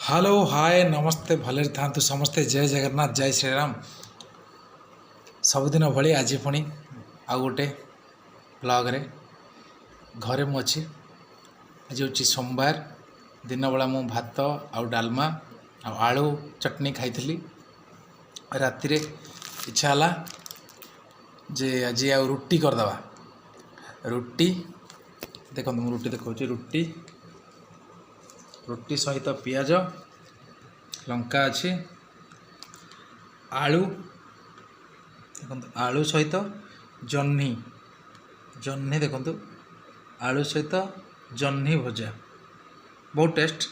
hello hi नमस्ते भले था समस्ते जय जगन्नाथ जय श्रीराम सबुदिन भाई आज पुणी आउ गोटे ब्लॉग रे घरे मुझे आज हूँ सोमवार दिन बेला मु भात आउ डालमा आलू चटनी खाई राति इच्छा है जे आज आ रुटी करदे रुटी देखो मुझे रुटी देखा रुटी रुटी सहित पियाज लंका अच्छी आलू देखो आलू सहित जह्नी जह्नी देखो आलू सहित जह्नी भजा बहुत टेस्ट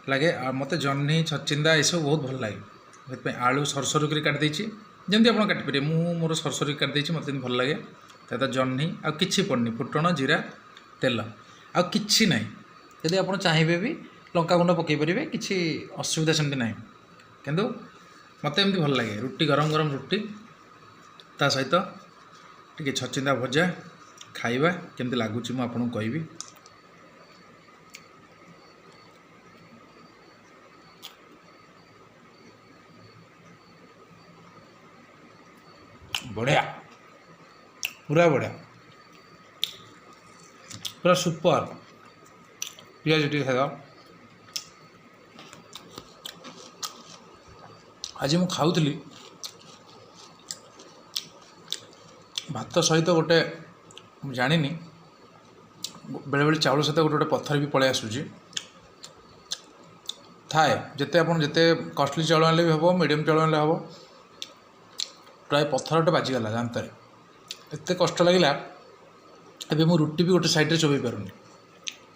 लगे मत जह्नी छचिंदा ये सब बहुत भल लगे से आलू सरसर कर काट देची जमी आप काटिपारे मोर सरसर काट देची मत भल लगे तो जह्नी आ कि पड़नी फुटण जीरा तेल आ कि ना यदि आप चाहिए भी लंका गुंड पकई पारे कि असुविधा सेमती ना किंतु मत एमती भल लगे रुटी गरम गरम रुटी ता सहित टी छचिंदा भजा खाइबा केमती लगुच मुझे आपको कहबी बढ़िया पूरा बढ़िया पूरा सुपर पियाज टी खाद आज मु खाऊली भात सहित गोटे जानी बेले बेले चाउल सहित गोटे गोटे पत्थर भी पलि आसूँ थाए जिते आप जिते कस्टली चाउल आने भी हम मीडियम चाउल आने हम प्राय पत्थर गोटे बाजिगला जानते एत कष्ट लगे अभी मु रुटी भी गोटे साइड चोबई पारूनी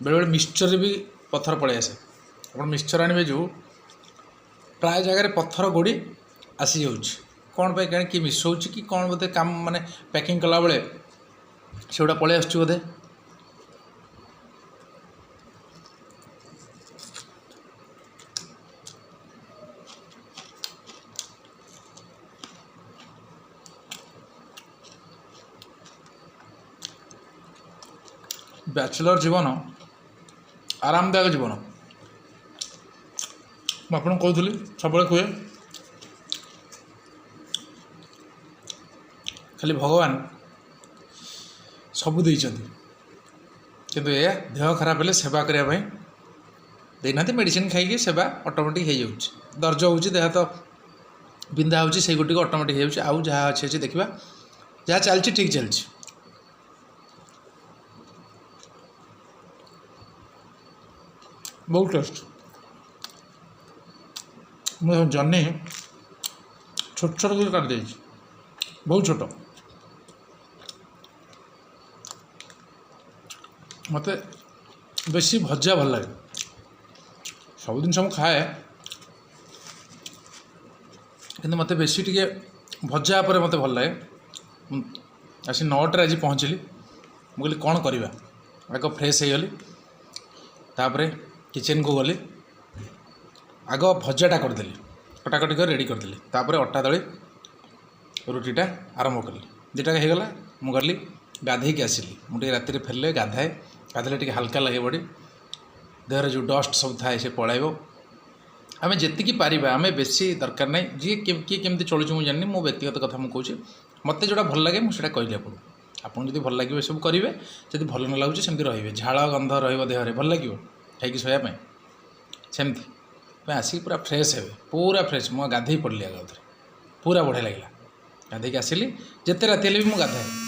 बेले बेले मिक्सचर भी पत्थर पलि आसे आप मिक्सचर आने जो प्राय जगह पत्थर गोड़ी आसी जाऊँच कौन पे कहीं कि मिसौँ कि कौन बोधे काम माने पैकिंग कला बेले से गुड़ा पलि आसुच्च बोधे बैचलर जीवन आरामदायक जीवन मुझे कहूली सब कहे खाली भगवान सबू किंतु ये देह खराब हेल्ले सेवा करने देना मेडिसिन खाई सेवा ऑटोमेटिक हो जाऊँ दर्ज हो देह तो बिंधा हो गोटी ऑटोमेटिक हो जहाँ अच्छे देखा जहाँ चलती ठीक चलती बहुत टेस्ट मुझे जह्नी छोट छोट कर काट दे बहुत छोट मत बेसी भजा भल लगे सब जिन सब खाए कि मत बेसी टी भजा पर मत भल लगे आसी 9टार आज पहुँचली मुझे कौन करवा आग फ्रेश हो गली तापर किचन को गली आग भजाटा करदेली कटाकटी कर रेडी करदेली तापर अटा दली रुटीटा आरंभ कली दुटा होगला मुझे गली गाधे आसली मुझे राति फेरले गाधाए गाधे टे हल्का लगे बड़ी देहर जो डस्ट सब थाए से पलैब आम जी पार आम बेसी दरकार ना जी किए केमती चलुँ मुझे जानी मो व्यक्तिगत कथा मुझे कहूँ मत जोड़ा भल लगे मुझे कहली आपको जो भल लगे सब करेंगे जब भल न लगुच सेमती रे झाड़ गंध रही भल लगे खाई शोयापाई सेमती आसिक पूरा फ्रेश हे पूरा फ्रेश मुझे गाधे पड़ली आगे पूरा बढ़िया लगे गाधे आसली जिते राति भी मुझे गाधाए